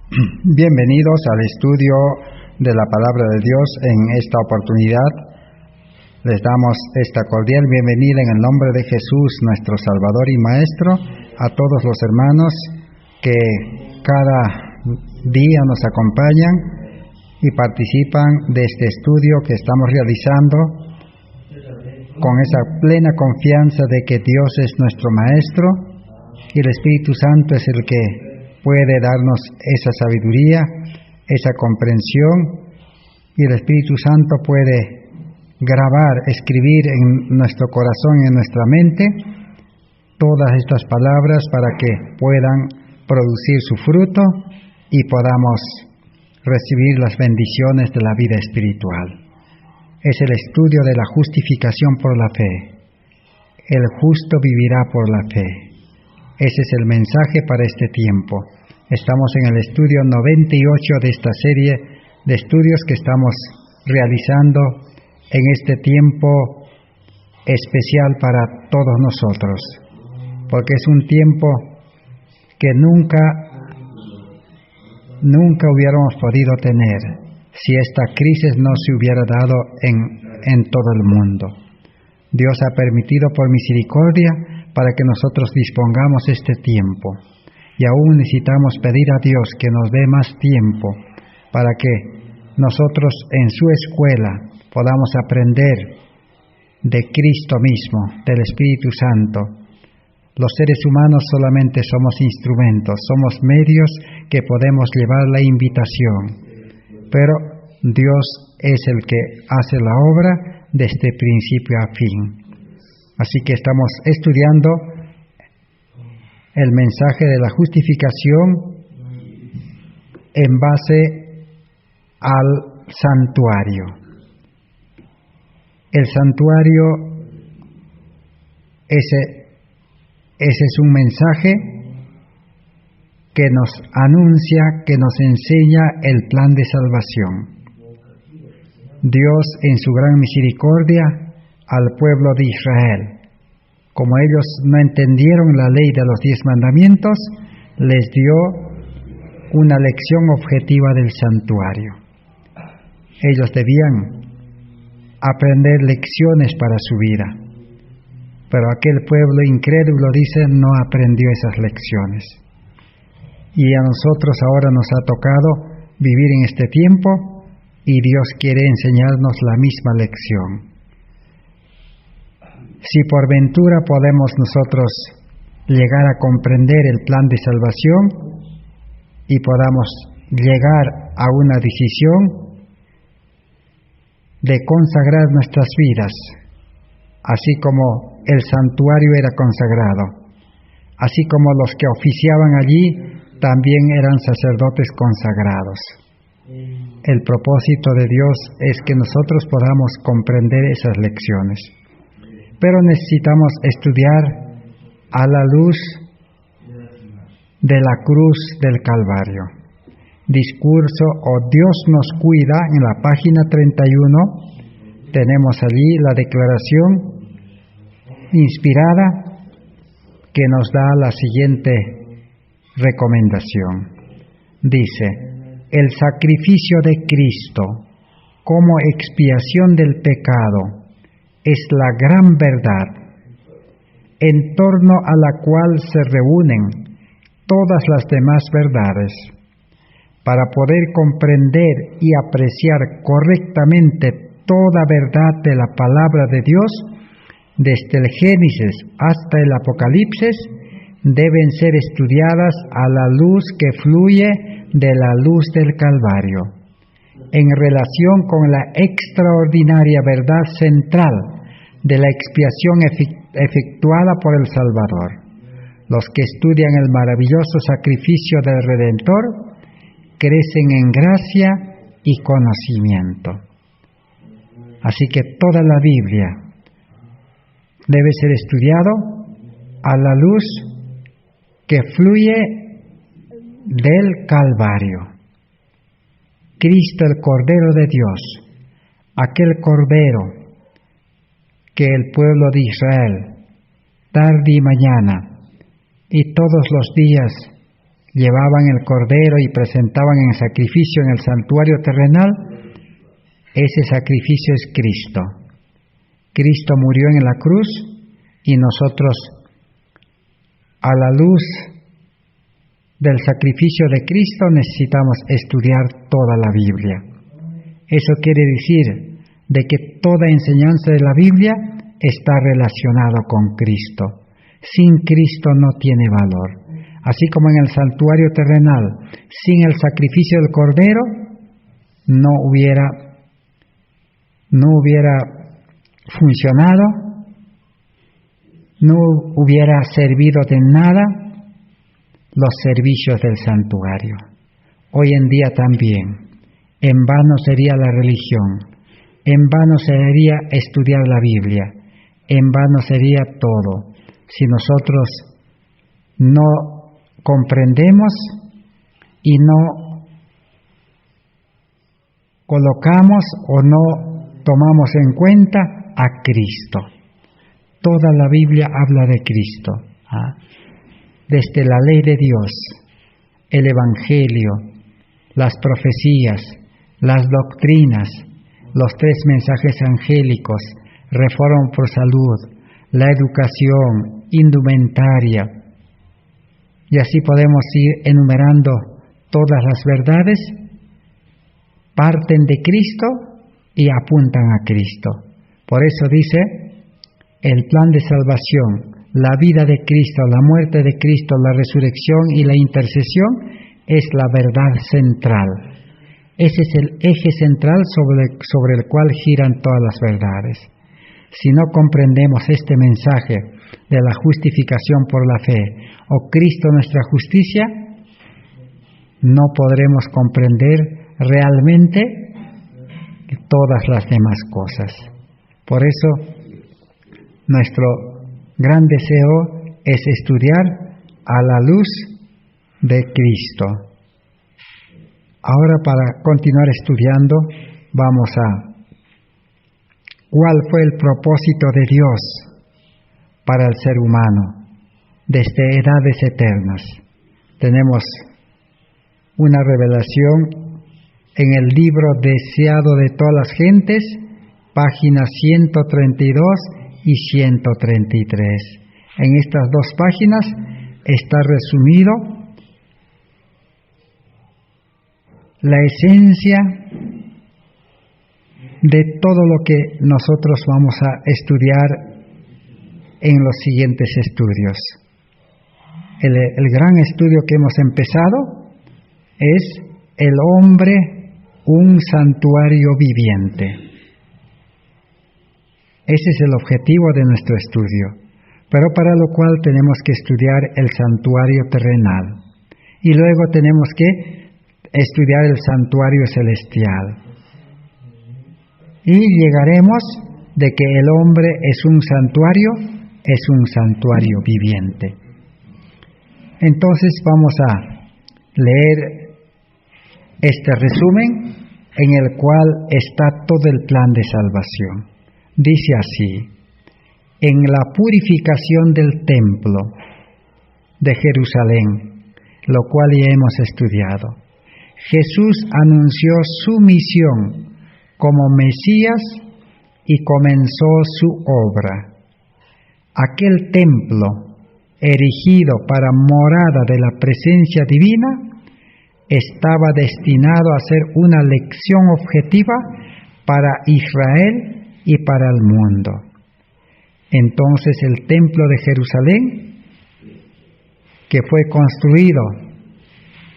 Bienvenidos al estudio de la Palabra de Dios. En esta oportunidad les damos esta cordial bienvenida en el nombre de Jesús, nuestro Salvador y Maestro, a todos los hermanos que cada día nos acompañan y participan de este estudio que estamos realizando con esa plena confianza de que Dios es nuestro Maestro y el Espíritu Santo es el que puede darnos esa sabiduría, esa comprensión, y el Espíritu Santo puede grabar, escribir en nuestro corazón y en nuestra mente todas estas palabras para que puedan producir su fruto y podamos recibir las bendiciones de la vida espiritual. Es el estudio de la justificación por la fe. El justo vivirá por la fe. Ese es el mensaje para este tiempo. Estamos en el estudio 98 de esta serie de estudios que estamos realizando en este tiempo especial para todos nosotros, porque es un tiempo que nunca hubiéramos podido tener si esta crisis no se hubiera dado en todo el mundo. Dios ha permitido por misericordia para que nosotros dispongamos este tiempo. Y aún necesitamos pedir a Dios que nos dé más tiempo para que nosotros en su escuela podamos aprender de Cristo mismo, del Espíritu Santo. Los seres humanos solamente somos instrumentos, somos medios que podemos llevar la invitación, pero Dios es el que hace la obra desde principio a fin. Así que estamos estudiando el mensaje de la justificación en base al santuario. El santuario, ese es un mensaje que nos anuncia, que nos enseña el plan de salvación. Dios, en su gran misericordia, al pueblo de Israel, como ellos no entendieron la ley de los 10 mandamientos, les dio una lección objetiva del santuario. Ellos debían aprender lecciones para su vida, pero aquel pueblo incrédulo, dice, no aprendió esas lecciones. Y a nosotros ahora nos ha tocado vivir en este tiempo y Dios quiere enseñarnos la misma lección. Si por ventura podemos nosotros llegar a comprender el plan de salvación y podamos llegar a una decisión de consagrar nuestras vidas, así como el santuario era consagrado, así como los que oficiaban allí también eran sacerdotes consagrados. El propósito de Dios es que nosotros podamos comprender esas lecciones. Pero necesitamos estudiar a la luz de la cruz del Calvario. Discurso o Dios nos cuida, en la página 31, tenemos allí la declaración inspirada que nos da la siguiente recomendación. Dice: el sacrificio de Cristo como expiación del pecado es la gran verdad, en torno a la cual se reúnen todas las demás verdades. Para poder comprender y apreciar correctamente toda verdad de la palabra de Dios, desde el Génesis hasta el Apocalipsis, deben ser estudiadas a la luz que fluye de la luz del Calvario, en relación con la extraordinaria verdad central de la expiación efectuada por el Salvador. Los que estudian el maravilloso sacrificio del Redentor crecen en gracia y conocimiento. Así que toda la Biblia debe ser estudiado a la luz que fluye del Calvario. Cristo, el Cordero de Dios, aquel Cordero que el pueblo de Israel, tarde y mañana, y todos los días llevaban el cordero y presentaban en sacrificio en el santuario terrenal, ese sacrificio es Cristo. Cristo murió en la cruz y nosotros, a la luz del sacrificio de Cristo, necesitamos estudiar toda la Biblia. Eso quiere decir de que toda enseñanza de la Biblia está relacionada con Cristo. Sin Cristo no tiene valor. Así como en el santuario terrenal, sin el sacrificio del cordero, no hubiera funcionado, no hubiera servido de nada los servicios del santuario. Hoy en día también, en vano sería la religión, en vano sería estudiar la Biblia, en vano sería todo, si nosotros no comprendemos y no colocamos o no tomamos en cuenta a Cristo. Toda la Biblia habla de Cristo. Desde la ley de Dios, el Evangelio, las profecías, las doctrinas, los 3 mensajes angélicos, reforma por salud, la educación, indumentaria, y así podemos ir enumerando todas las verdades, parten de Cristo y apuntan a Cristo. Por eso dice, el plan de salvación, la vida de Cristo, la muerte de Cristo, la resurrección y la intercesión es la verdad central. Ese es el eje central sobre el cual giran todas las verdades. Si no comprendemos este mensaje de la justificación por la fe o Cristo nuestra justicia, no podremos comprender realmente todas las demás cosas. Por eso, nuestro gran deseo es estudiar a la luz de Cristo. Ahora, para continuar estudiando, vamos a ¿cuál fue el propósito de Dios para el ser humano desde edades eternas? Tenemos una revelación en el libro Deseado de todas las gentes, páginas 132 y 133. En estas 2 páginas está resumido la esencia de todo lo que nosotros vamos a estudiar en los siguientes estudios. El gran estudio que hemos empezado es el hombre, un santuario viviente. Ese es el objetivo de nuestro estudio, pero para lo cual tenemos que estudiar el santuario terrenal y luego tenemos que estudiar el santuario celestial. Y llegaremos de que el hombre es un santuario viviente. Entonces vamos a leer este resumen en el cual está todo el plan de salvación. Dice así: en la purificación del templo de Jerusalén, lo cual ya hemos estudiado, Jesús anunció su misión como Mesías y comenzó su obra. Aquel templo, erigido para morada de la presencia divina, estaba destinado a ser una lección objetiva para Israel y para el mundo. Entonces el templo de Jerusalén, que fue construido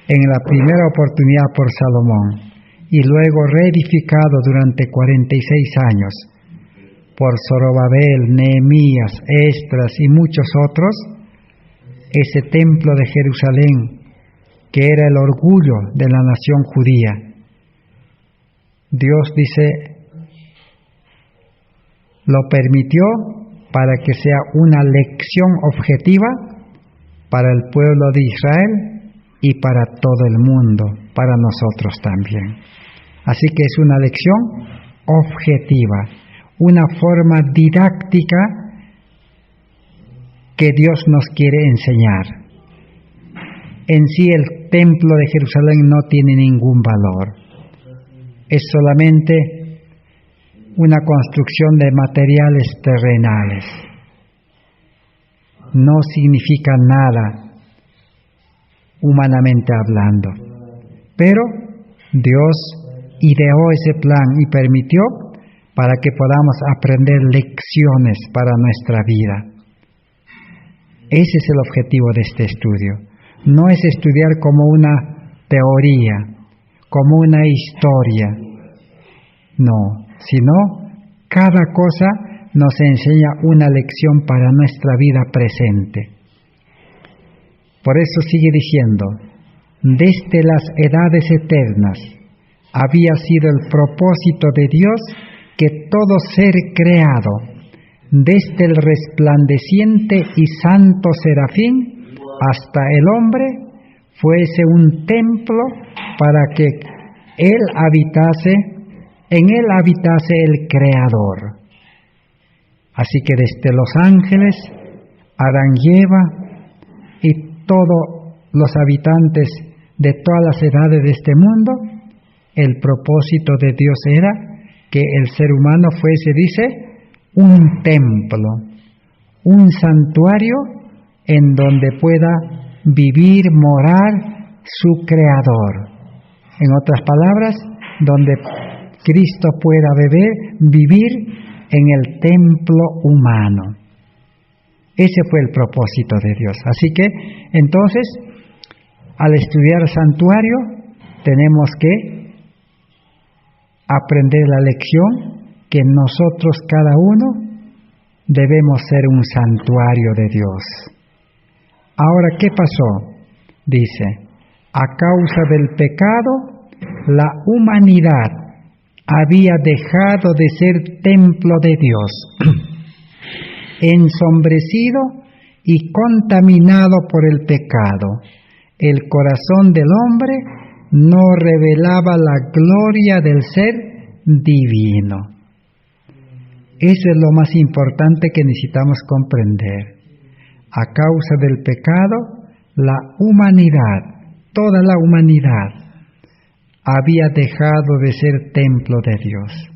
en la primera oportunidad por Salomón y luego reedificado durante 46 años por Zorobabel, Nehemías, Esdras y muchos otros, ese templo de Jerusalén, que era el orgullo de la nación judía, Dios dice, lo permitió para que sea una lección objetiva para el pueblo de Israel y para todo el mundo, para nosotros también. Así que es una lección objetiva, una forma didáctica que Dios nos quiere enseñar. En sí el templo de Jerusalén no tiene ningún valor. Es solamente una construcción de materiales terrenales. No significa nada humanamente hablando. Pero Dios ideó ese plan y permitió para que podamos aprender lecciones para nuestra vida. Ese es el objetivo de este estudio. No es estudiar como una teoría, como una historia, no, sino cada cosa nos enseña una lección para nuestra vida presente. Por eso sigue diciendo, desde las edades eternas había sido el propósito de Dios que todo ser creado, desde el resplandeciente y santo serafín hasta el hombre, fuese un templo para que en él habitase el Creador. Así que desde los ángeles, Adán y Eva y todos los habitantes de todas las edades de este mundo, el propósito de Dios era que el ser humano fuese, dice, un templo, un santuario en donde pueda vivir, morar su Creador. En otras palabras, donde Cristo pueda vivir en el templo humano. Ese fue el propósito de Dios. Así que, entonces, al estudiar santuario, tenemos que aprender la lección que nosotros cada uno debemos ser un santuario de Dios. Ahora, ¿qué pasó? Dice, a causa del pecado, la humanidad había dejado de ser templo de Dios, ensombrecido y contaminado por el pecado. El corazón del hombre no revelaba la gloria del ser divino. Eso es lo más importante que necesitamos comprender. A causa del pecado, la humanidad, toda la humanidad, había dejado de ser templo de Dios.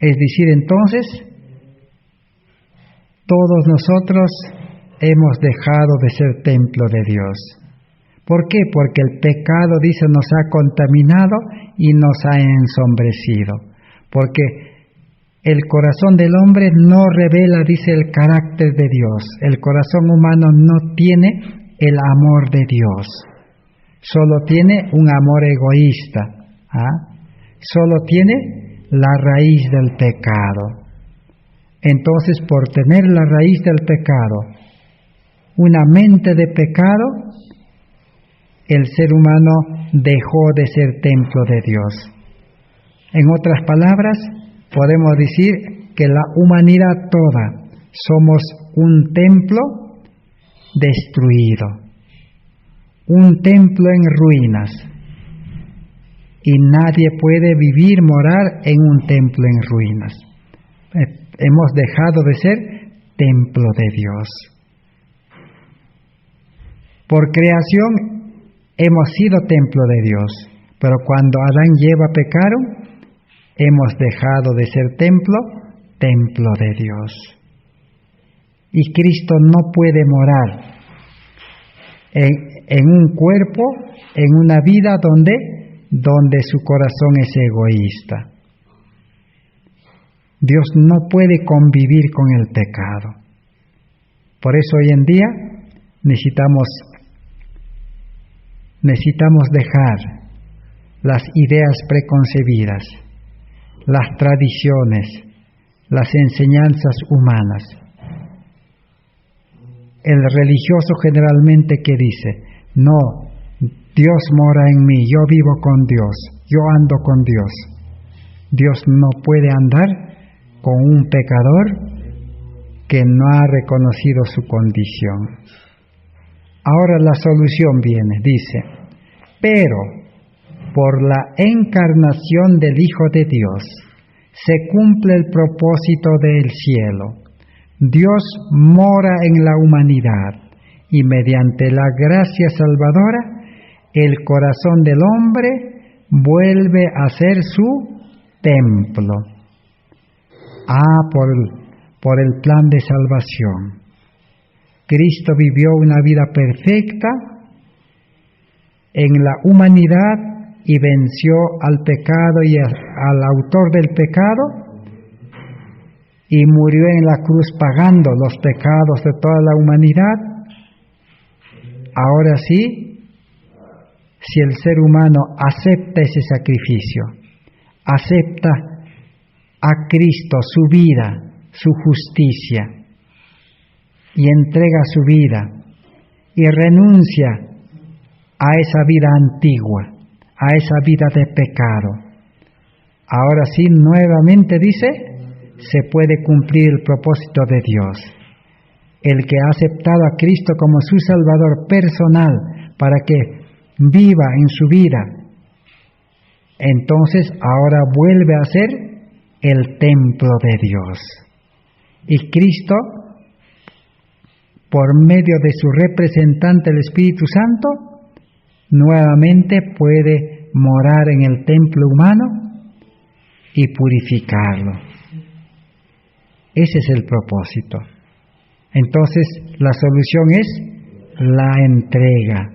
Es decir, entonces, todos nosotros hemos dejado de ser templo de Dios. ¿Por qué? Porque el pecado, dice, nos ha contaminado y nos ha ensombrecido. Porque el corazón del hombre no revela, dice, el carácter de Dios. El corazón humano no tiene el amor de Dios. Solo tiene un amor egoísta. Solo tiene la raíz del pecado. Entonces, por tener la raíz del pecado, una mente de pecado, el ser humano dejó de ser templo de Dios. En otras palabras, podemos decir que la humanidad toda somos un templo destruido, un templo en ruinas, y nadie puede vivir, morar en un templo en ruinas. Hemos dejado de ser templo de Dios. Por creación hemos sido templo de Dios, pero cuando Adán y Eva pecaron, hemos dejado de ser templo de Dios. Y Cristo no puede morar en un cuerpo, en una vida donde su corazón es egoísta. Dios no puede convivir con el pecado. Por eso hoy en día necesitamos dejar las ideas preconcebidas, las tradiciones, las enseñanzas humanas. El religioso generalmente que dice, no, Dios mora en mí, yo vivo con Dios, yo ando con Dios. Dios no puede andar con un pecador que no ha reconocido su condición. Ahora la solución viene, dice, pero por la encarnación del Hijo de Dios se cumple el propósito del cielo. Dios mora en la humanidad y mediante la gracia salvadora, el corazón del hombre vuelve a ser su templo. Por el plan de salvación. Cristo vivió una vida perfecta en la humanidad y venció al pecado y al autor del pecado, y murió en la cruz pagando los pecados de toda la humanidad. Ahora sí, si el ser humano acepta ese sacrificio, acepta a Cristo su vida, su justicia, y entrega su vida y renuncia a esa vida antigua, a esa vida de pecado, ahora sí, nuevamente dice, se puede cumplir el propósito de Dios. El que ha aceptado a Cristo como su Salvador personal para que viva en su vida, entonces ahora vuelve a ser el templo de Dios. Y Cristo, por medio de su representante, el Espíritu Santo, nuevamente puede morar en el templo humano y purificarlo. Ese es el propósito. Entonces, la solución es la entrega.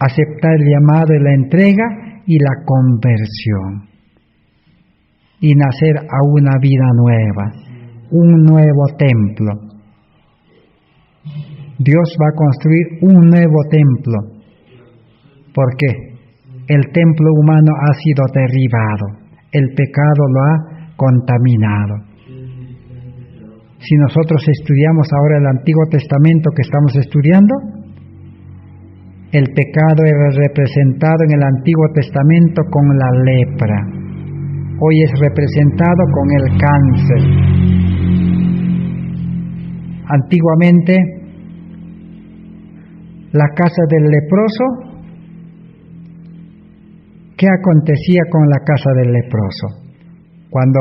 Aceptar el llamado y la entrega y la conversión. Y nacer a una vida nueva, un nuevo templo. Dios va a construir un nuevo templo, porque el templo humano ha sido derribado, el pecado lo ha contaminado. Si nosotros estudiamos ahora el Antiguo Testamento que estamos estudiando, el pecado era representado en el Antiguo Testamento con la lepra. Hoy es representado con el cáncer. Antiguamente, la casa del leproso, ¿qué acontecía con la casa del leproso? Cuando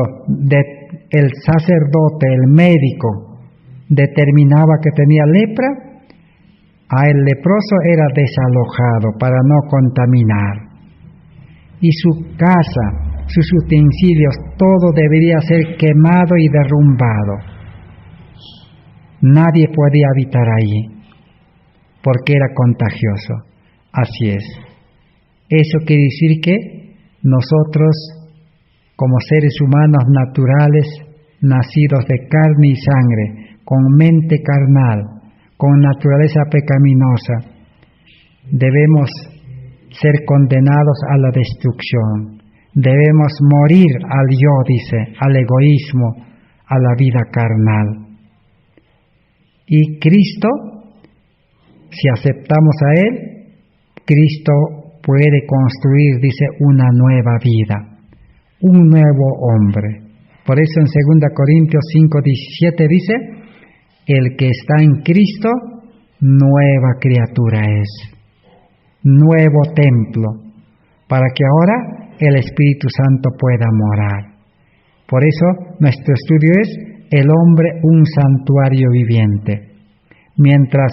el sacerdote, el médico, determinaba que tenía lepra, a el leproso era desalojado para no contaminar. Y su casa, sus utensilios, todo debería ser quemado y derrumbado. Nadie podía habitar allí, porque era contagioso. Así es. Eso quiere decir que nosotros, como seres humanos naturales, nacidos de carne y sangre, con mente carnal, con naturaleza pecaminosa, debemos ser condenados a la destrucción. Debemos morir al yo, dice, al egoísmo, a la vida carnal. Y Cristo, si aceptamos a Él, Cristo puede construir, dice, una nueva vida, un nuevo hombre. Por eso en 2 Corintios 5:17 dice, el que está en Cristo, nueva criatura es, nuevo templo, para que ahora el Espíritu Santo pueda morar. Por eso nuestro estudio es el hombre un santuario viviente. Mientras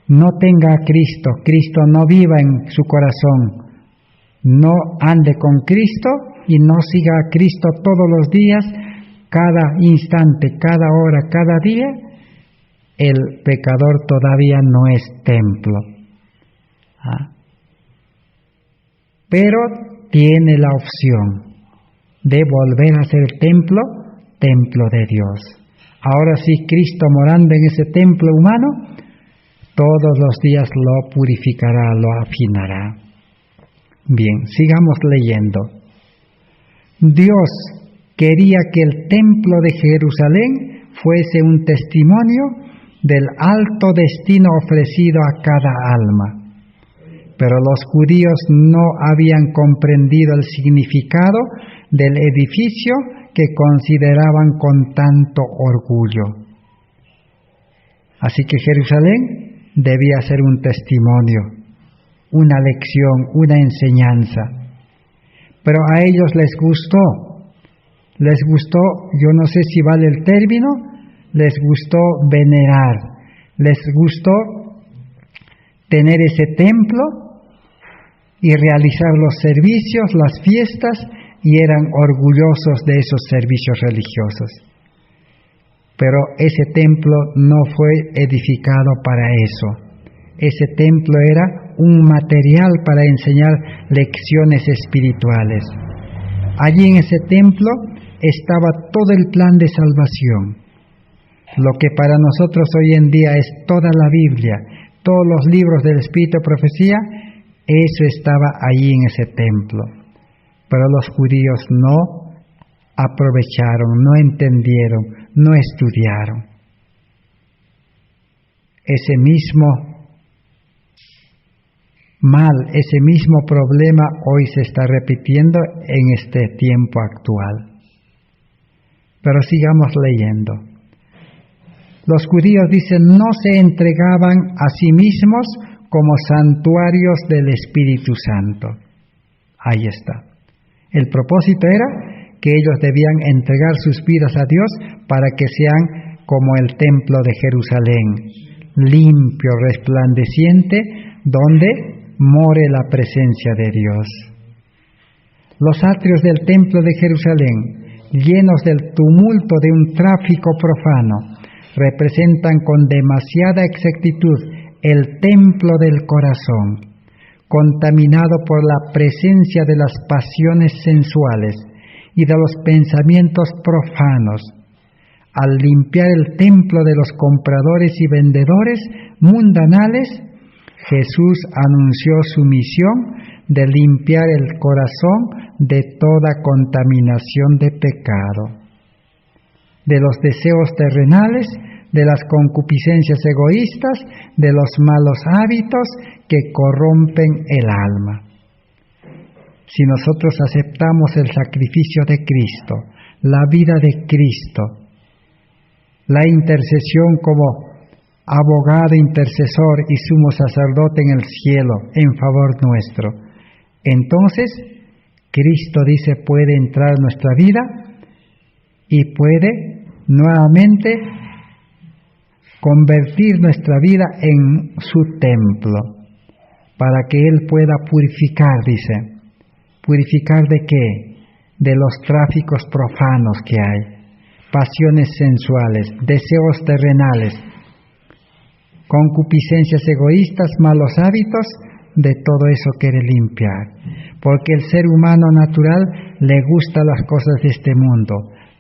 no tenga a Cristo, Cristo no viva en su corazón, no ande con Cristo y no siga a Cristo todos los días, cada instante, cada hora, cada día, el pecador todavía no es templo. Pero tiene la opción de volver a ser templo de Dios. Ahora sí, Cristo morando en ese templo humano, todos los días lo purificará, lo afinará. Bien, sigamos leyendo. Dios quería que el templo de Jerusalén fuese un testimonio del alto destino ofrecido a cada alma. Pero los judíos no habían comprendido el significado del edificio que consideraban con tanto orgullo. Así que Jerusalén debía ser un testimonio, una lección, una enseñanza. Pero a ellos les gustó, yo no sé si vale el término, les gustó venerar, Les gustó tener ese templo y realizar los servicios, las fiestas, y eran orgullosos de esos servicios religiosos. Pero ese templo no fue edificado para eso. Ese templo era un material para enseñar lecciones espirituales. Allí en ese templo estaba todo el plan de salvación. Lo que para nosotros hoy en día es toda la Biblia, todos los libros del Espíritu de Profecía, eso estaba allí en ese templo. Pero los judíos no aprovecharon, no entendieron, no estudiaron. Ese mismo mal, ese mismo problema hoy se está repitiendo en este tiempo actual. Pero sigamos leyendo. Los judíos dicen, no se entregaban a sí mismos como santuarios del Espíritu Santo. Ahí está. El propósito era que ellos debían entregar sus vidas a Dios para que sean como el templo de Jerusalén, limpio, resplandeciente, donde more la presencia de Dios. Los atrios del templo de Jerusalén, llenos del tumulto de un tráfico profano, representan con demasiada exactitud el templo del corazón, contaminado por la presencia de las pasiones sensuales y de los pensamientos profanos. Al limpiar el templo de los compradores y vendedores mundanales, Jesús anunció su misión de limpiar el corazón de toda contaminación de pecado, de los deseos terrenales, de las concupiscencias egoístas, de los malos hábitos que corrompen el alma. Si nosotros aceptamos el sacrificio de Cristo, la vida de Cristo, la intercesión como abogado, intercesor y sumo sacerdote en el cielo en favor nuestro, entonces Cristo dice puede entrar en nuestra vida y puede nuevamente convertir nuestra vida en su templo, para que Él pueda purificar, dice. ¿Purificar de qué? De los tráficos profanos que hay, pasiones sensuales, deseos terrenales, concupiscencias egoístas, malos hábitos, de todo eso quiere limpiar. Porque el ser humano natural le gusta las cosas de este mundo,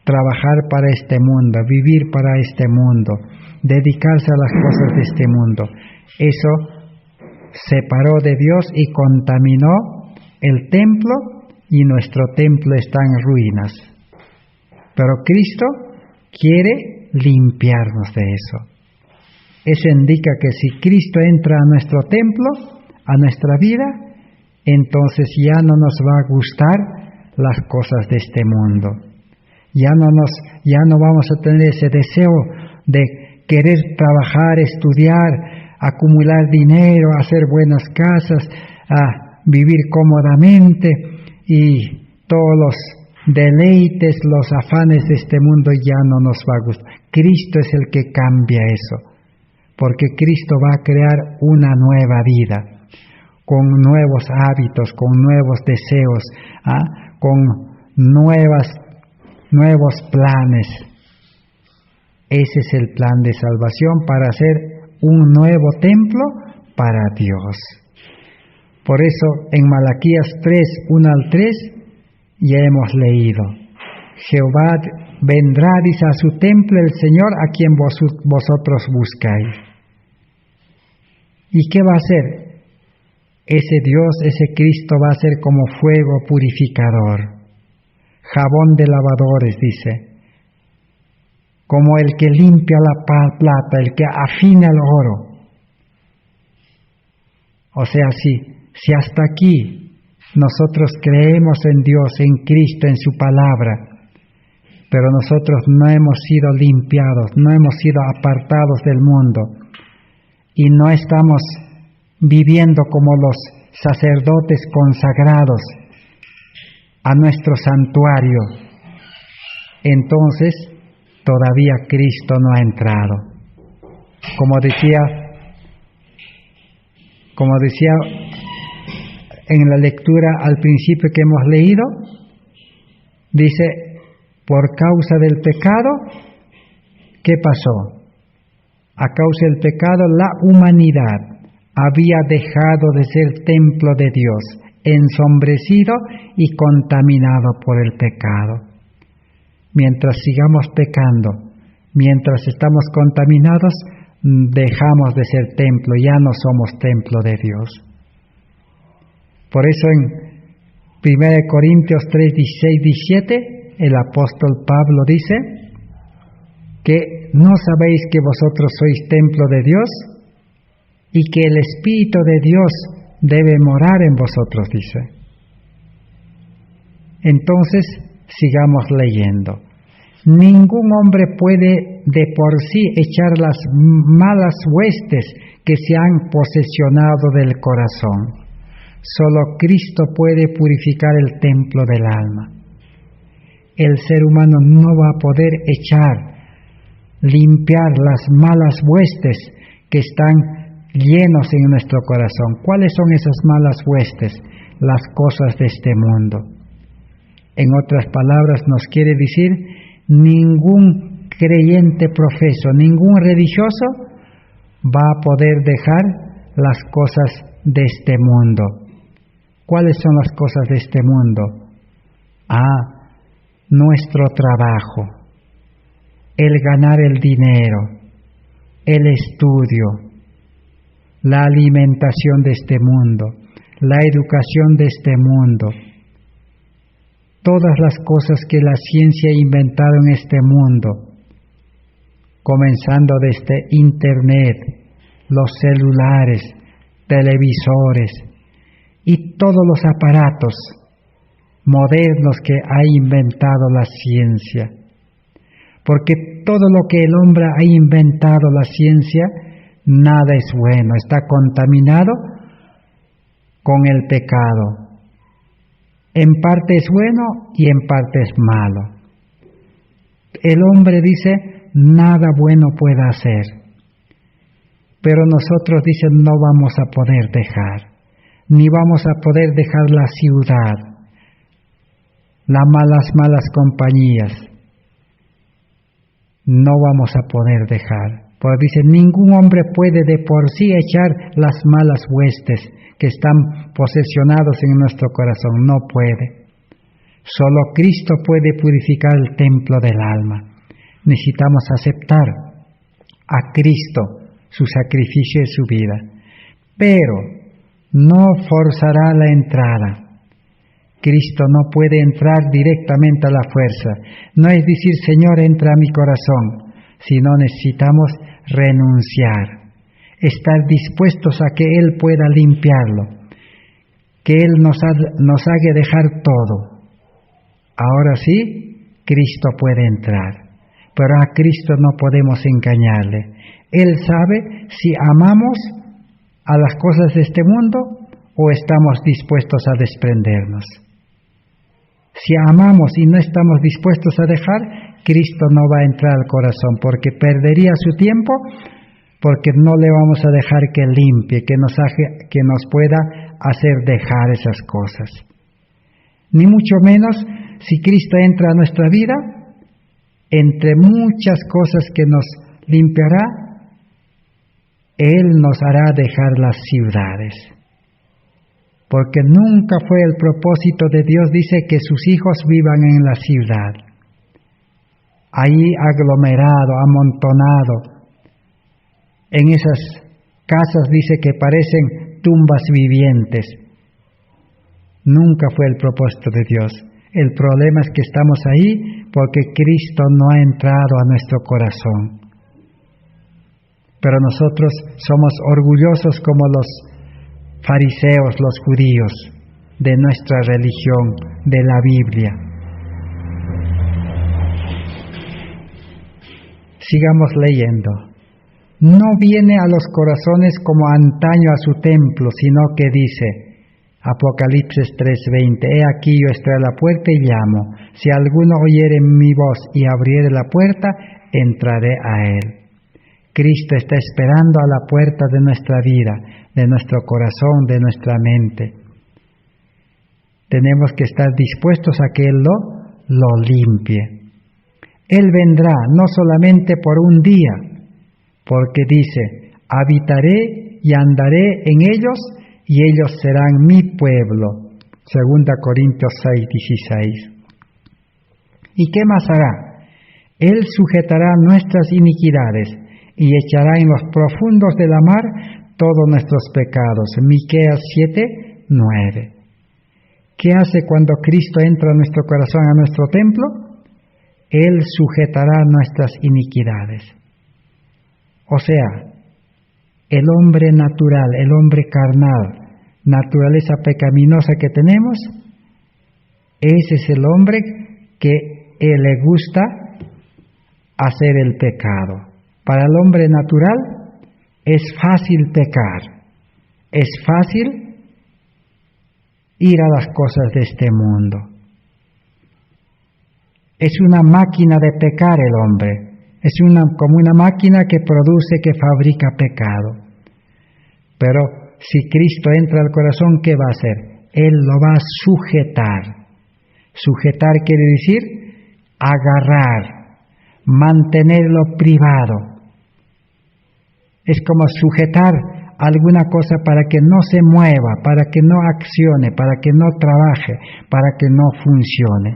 trabajar para este mundo, vivir para este mundo, dedicarse a las cosas de este mundo. Eso separó de Dios y contaminó el templo, y nuestro templo está en ruinas. Pero Cristo quiere limpiarnos de eso. Eso indica que si Cristo entra a nuestro templo, a nuestra vida, entonces ya no nos va a gustar las cosas de este mundo. Ya no vamos a tener ese deseo de querer trabajar, estudiar, acumular dinero, hacer buenas casas, vivir cómodamente, y todos los deleites, los afanes de este mundo ya no nos va a gustar. Cristo es el que cambia eso, porque Cristo va a crear una nueva vida, con nuevos hábitos, con nuevos deseos, con nuevos planes. Ese es el plan de salvación, para hacer un nuevo templo para Dios. Por eso en Malaquías 3, 1 al 3, ya hemos leído: Jehová vendrá, dice, a su templo el Señor, a quien vosotros buscáis. ¿Y qué va a hacer? Ese Dios, ese Cristo va a ser como fuego purificador, jabón de lavadores, dice, como el que limpia la plata, el que afina el oro. O sea, si hasta aquí nosotros creemos en Dios, en Cristo, en su palabra, pero nosotros no hemos sido limpiados, no hemos sido apartados del mundo, y no estamos viviendo como los sacerdotes consagrados a nuestro santuario, entonces todavía Cristo no ha entrado. Como decía en la lectura al principio que hemos leído, dice, por causa del pecado, ¿qué pasó? A causa del pecado, la humanidad había dejado de ser templo de Dios, ensombrecido y contaminado por el pecado. Mientras sigamos pecando, mientras estamos contaminados, dejamos de ser templo, ya no somos templo de Dios. Por eso en 1 Corintios 3, 16, 17, el apóstol Pablo dice que ¿no sabéis que vosotros sois templo de Dios y que el Espíritu de Dios debe morar en vosotros? Dice. Entonces, sigamos leyendo. Ningún hombre puede de por sí echar las malas huestes que se han posesionado del corazón. Solo Cristo puede purificar el templo del alma. El ser humano no va a poder limpiar las malas huestes que están llenos en nuestro corazón. ¿Cuáles son esas malas huestes? Las cosas de este mundo. En otras palabras, nos quiere decir, ningún creyente profeso, ningún religioso va a poder dejar las cosas de este mundo. ¿Cuáles son las cosas de este mundo? Nuestro trabajo, el ganar el dinero, el estudio, la alimentación de este mundo, la educación de este mundo, todas las cosas que la ciencia ha inventado en este mundo, comenzando desde Internet, los celulares, televisores y todos los aparatos modernos que ha inventado la ciencia. Porque todo lo que el hombre ha inventado la ciencia, nada es bueno, está contaminado con el pecado. En parte es bueno y en parte es malo. El hombre dice, nada bueno puede hacer. Pero nosotros, dicen, no vamos a poder dejar, ni vamos a poder dejar la ciudad, las malas compañías. No vamos a poder dejar. Porque dice, ningún hombre puede de por sí echar las malas huestes que están posesionados en nuestro corazón. No puede. Solo Cristo puede purificar el templo del alma. Necesitamos aceptar a Cristo, su sacrificio y su vida. Pero no forzará la entrada. Cristo no puede entrar directamente a la fuerza. No es decir, Señor, entra a mi corazón, sino necesitamos renunciar, estar dispuestos a que Él pueda limpiarlo, que Él nos haga dejar todo. Ahora sí, Cristo puede entrar, pero a Cristo no podemos engañarle. Él sabe si amamos a las cosas de este mundo o estamos dispuestos a desprendernos. Si amamos y no estamos dispuestos a dejar, Cristo no va a entrar al corazón, porque perdería su tiempo, porque no le vamos a dejar que limpie, que nos pueda hacer dejar esas cosas. Ni mucho menos si Cristo entra a nuestra vida, entre muchas cosas que nos limpiará, Él nos hará dejar las ciudades. Porque nunca fue el propósito de Dios, dice, que sus hijos vivan en la ciudad, ahí aglomerado, amontonado, en esas casas, dice, que parecen tumbas vivientes. Nunca fue el propósito de Dios. El problema es que estamos ahí porque Cristo no ha entrado a nuestro corazón. Pero nosotros somos orgullosos como los fariseos, los judíos, de nuestra religión, de la Biblia. Sigamos leyendo. No viene a los corazones como antaño a su templo, sino que dice, Apocalipsis 3:20, he aquí yo estoy a la puerta y llamo. Si alguno oyere mi voz y abriere la puerta, entraré a él. Cristo está esperando a la puerta de nuestra vida, de nuestro corazón, de nuestra mente. Tenemos que estar dispuestos a que Él lo limpie. Él vendrá no solamente por un día, porque dice, habitaré y andaré en ellos, y ellos serán mi pueblo. 2 Corintios 6:16. ¿Y qué más hará? Él sujetará nuestras iniquidades y echará en los profundos de la mar todos nuestros pecados. Miqueas 7:9. ¿Qué hace cuando Cristo entra a nuestro corazón, a nuestro templo? Él sujetará nuestras iniquidades. O sea, el hombre natural, el hombre carnal, naturaleza pecaminosa que tenemos, ese es el hombre que le gusta hacer el pecado. Para el hombre natural es fácil pecar, es fácil ir a las cosas de este mundo. Es una máquina de pecar el hombre, es como una máquina que produce, que fabrica pecado. Pero si Cristo entra al corazón, ¿qué va a hacer? Él lo va a sujetar. Sujetar quiere decir agarrar, mantenerlo privado. Es como sujetar alguna cosa para que no se mueva, para que no accione, para que no trabaje, para que no funcione.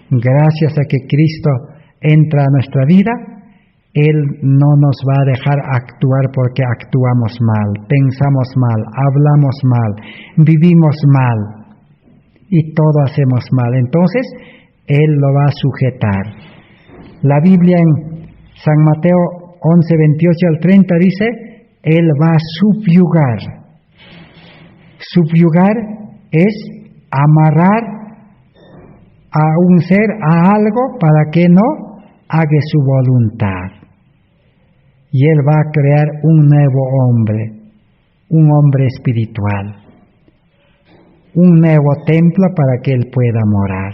Gracias a que Cristo entra a nuestra vida, Él no nos va a dejar actuar porque actuamos mal, pensamos mal, hablamos mal, vivimos mal y todo hacemos mal. Entonces, Él lo va a sujetar. La Biblia en San Mateo 11:28-30 dice, Él va a subyugar. Subyugar es amarrar a un ser, a algo, para que no haga su voluntad. Y Él va a crear un nuevo hombre, un hombre espiritual, un nuevo templo para que Él pueda morar.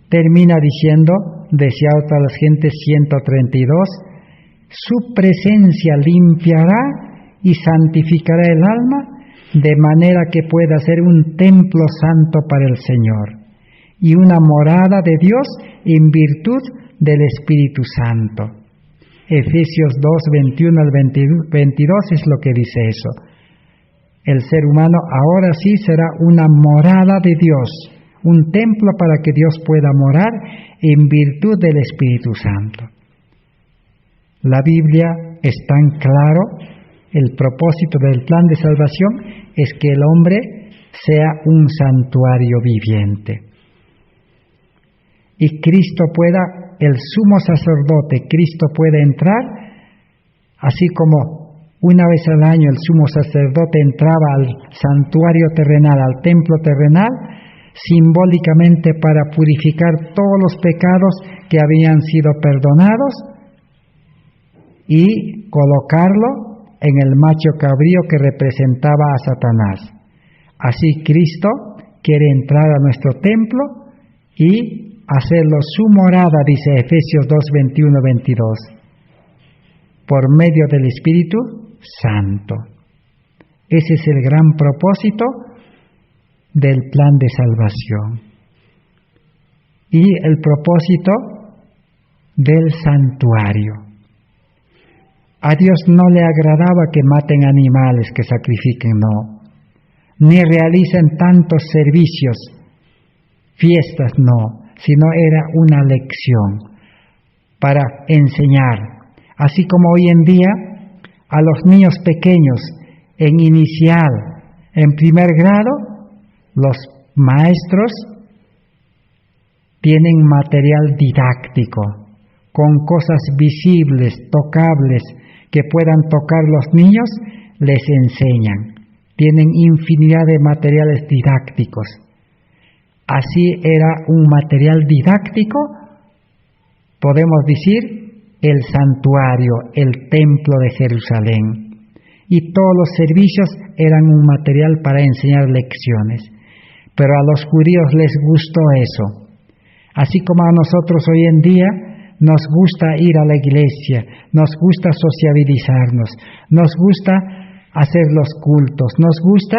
Termina diciendo, decía otra las gentes 132, su presencia limpiará y santificará el alma, de manera que pueda ser un templo santo para el Señor y una morada de Dios en virtud del Espíritu Santo. Efesios 2:21-22 es lo que dice eso. El ser humano ahora sí será una morada de Dios, un templo para que Dios pueda morar en virtud del Espíritu Santo. La Biblia es tan claro, el propósito del plan de salvación es que el hombre sea un santuario viviente. Y Cristo pueda, el sumo sacerdote, Cristo puede entrar, así como una vez al año el sumo sacerdote entraba al santuario terrenal, al templo terrenal, simbólicamente para purificar todos los pecados que habían sido perdonados y colocarlo en el macho cabrío que representaba a Satanás. Así Cristo quiere entrar a nuestro templo y hacerlo su morada, dice Efesios 2:21-22, por medio del Espíritu Santo. Ese es el gran propósito del plan de salvación. Y el propósito del santuario. A Dios no le agradaba que maten animales, que sacrifiquen, no. Ni realicen tantos servicios, fiestas, no. Sino era una lección para enseñar. Así como hoy en día a los niños pequeños en inicial, en primer grado, los maestros tienen material didáctico, con cosas visibles, tocables, que puedan tocar los niños, les enseñan. Tienen infinidad de materiales didácticos. Así era un material didáctico, podemos decir, el santuario, el templo de Jerusalén. Y todos los servicios eran un material para enseñar lecciones. Pero a los judíos les gustó eso. Así como a nosotros hoy en día nos gusta ir a la iglesia, nos gusta sociabilizarnos, nos gusta hacer los cultos, nos gusta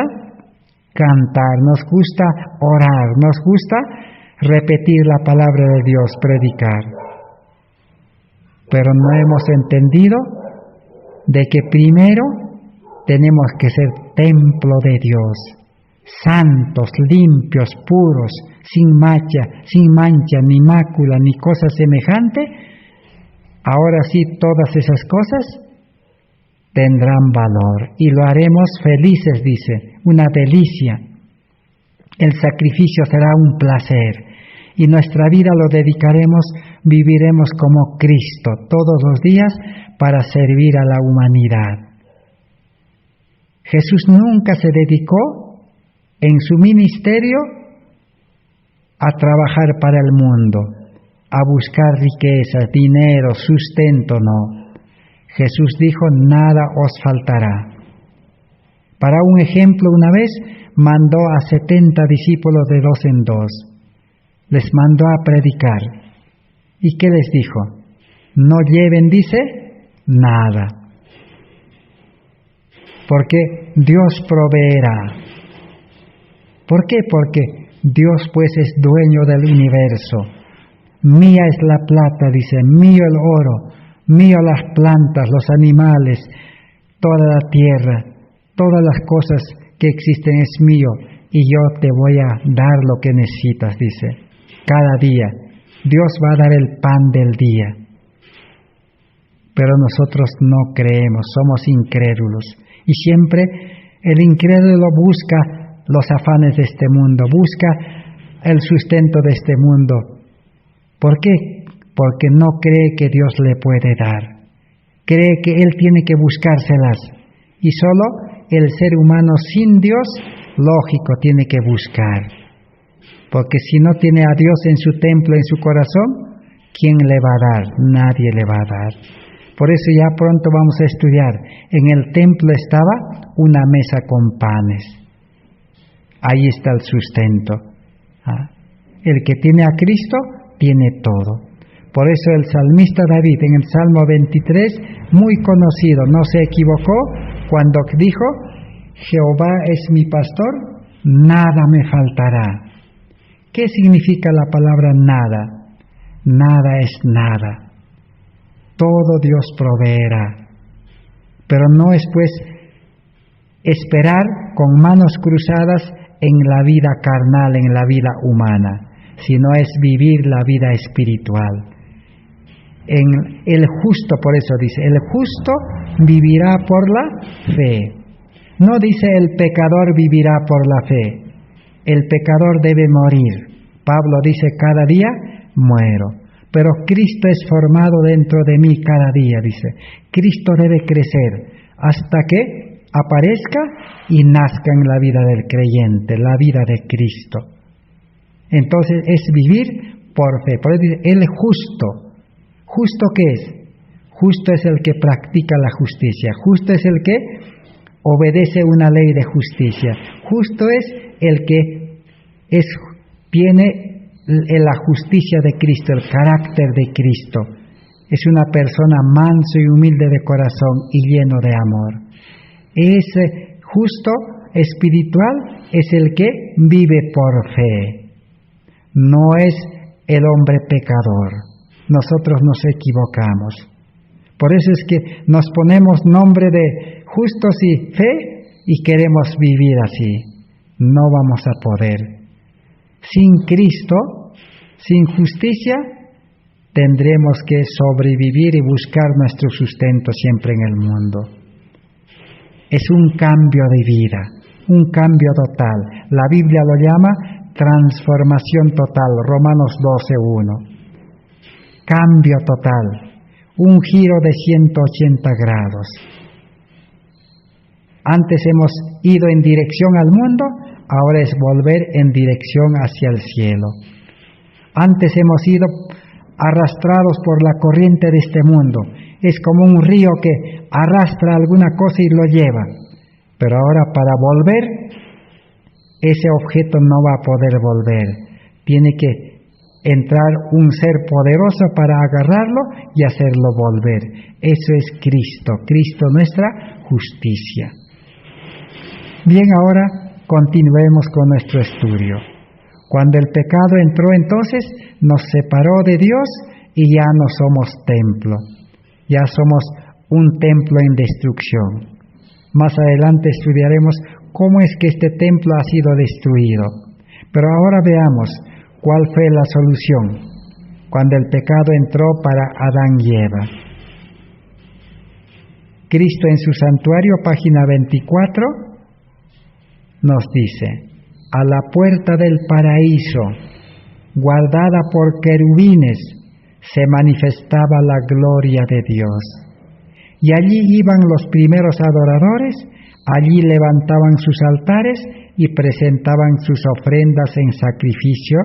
cantar, nos gusta orar, nos gusta repetir la palabra de Dios, predicar. Pero no hemos entendido de que primero tenemos que ser templo de Dios, santos, limpios, puros, sin mancha, ni mácula, ni cosa semejante. Ahora sí, todas esas cosas tendrán valor y lo haremos felices, dice, una delicia. El sacrificio será un placer y nuestra vida lo dedicaremos, viviremos como Cristo todos los días para servir a la humanidad. Jesús nunca se dedicó en su ministerio a trabajar para el mundo, a buscar riquezas, dinero, sustento, no. Jesús dijo, nada os faltará. Para un ejemplo, una vez mandó a 70 discípulos de 2 en 2. Les mandó a predicar. ¿Y qué les dijo? No lleven, dice, nada. Porque Dios proveerá. ¿Por qué? Porque Dios pues es dueño del universo. Mía es la plata, dice, mío el oro, mío las plantas, los animales, toda la tierra, todas las cosas que existen es mío y yo te voy a dar lo que necesitas, dice, cada día. Dios va a dar el pan del día. Pero nosotros no creemos, somos incrédulos. Y siempre el incrédulo busca los afanes de este mundo, busca el sustento de este mundo. ¿Por qué? Porque no cree que Dios le puede dar. Cree que él tiene que buscárselas. Y solo el ser humano sin Dios, lógico, tiene que buscar. Porque si no tiene a Dios en su templo, en su corazón, ¿quién le va a dar? Nadie le va a dar. Por eso ya pronto vamos a estudiar. En el templo estaba una mesa con panes. Ahí está el sustento. El que tiene a Cristo, tiene todo. Por eso el salmista David, en el Salmo 23, muy conocido, no se equivocó, cuando dijo, Jehová es mi pastor, nada me faltará. ¿Qué significa la palabra nada? Nada es nada. Todo Dios proveerá. Pero no es pues esperar con manos cruzadas en la vida carnal, en la vida humana, sino es vivir la vida espiritual. El justo, por eso dice, el justo vivirá por la fe. No dice el pecador vivirá por la fe. El pecador debe morir. Pablo dice, cada día muero. Pero Cristo es formado dentro de mí cada día, dice. Cristo debe crecer hasta que aparezca y nazca en la vida del creyente, la vida de Cristo. Entonces es vivir por fe. Por eso dice, el justo. ¿Justo qué es? Justo es el que practica la justicia. Justo es el que obedece una ley de justicia. Justo es el que tiene la justicia de Cristo, el carácter de Cristo. Es una persona manso y humilde de corazón y lleno de amor. Ese justo espiritual es el que vive por fe. No es el hombre pecador. Nosotros nos equivocamos. Por eso es que nos ponemos nombre de justos y fe y queremos vivir así. No vamos a poder. Sin Cristo, sin justicia, tendremos que sobrevivir y buscar nuestro sustento siempre en el mundo. Es un cambio de vida, un cambio total. La Biblia lo llama transformación total, Romanos 12:1. Cambio total, un giro de 180 grados. Antes hemos ido en dirección al mundo, ahora es volver en dirección hacia el cielo. Antes hemos ido arrastrados por la corriente de este mundo. Es como un río que arrastra alguna cosa y lo lleva. Pero ahora para volver, ese objeto no va a poder volver. Tiene que entrar un ser poderoso para agarrarlo y hacerlo volver. Eso es Cristo, Cristo nuestra justicia. Bien, ahora continuemos con nuestro estudio. Cuando el pecado entró, entonces nos separó de Dios y ya no somos templo, ya somos un templo en destrucción. Más adelante estudiaremos cómo es que este templo ha sido destruido. Pero ahora veamos cuál fue la solución cuando el pecado entró para Adán y Eva. Cristo en su santuario, página 24, nos dice: a la puerta del paraíso, guardada por querubines, se manifestaba la gloria de Dios. Y allí iban los primeros adoradores, allí levantaban sus altares y presentaban sus ofrendas en sacrificio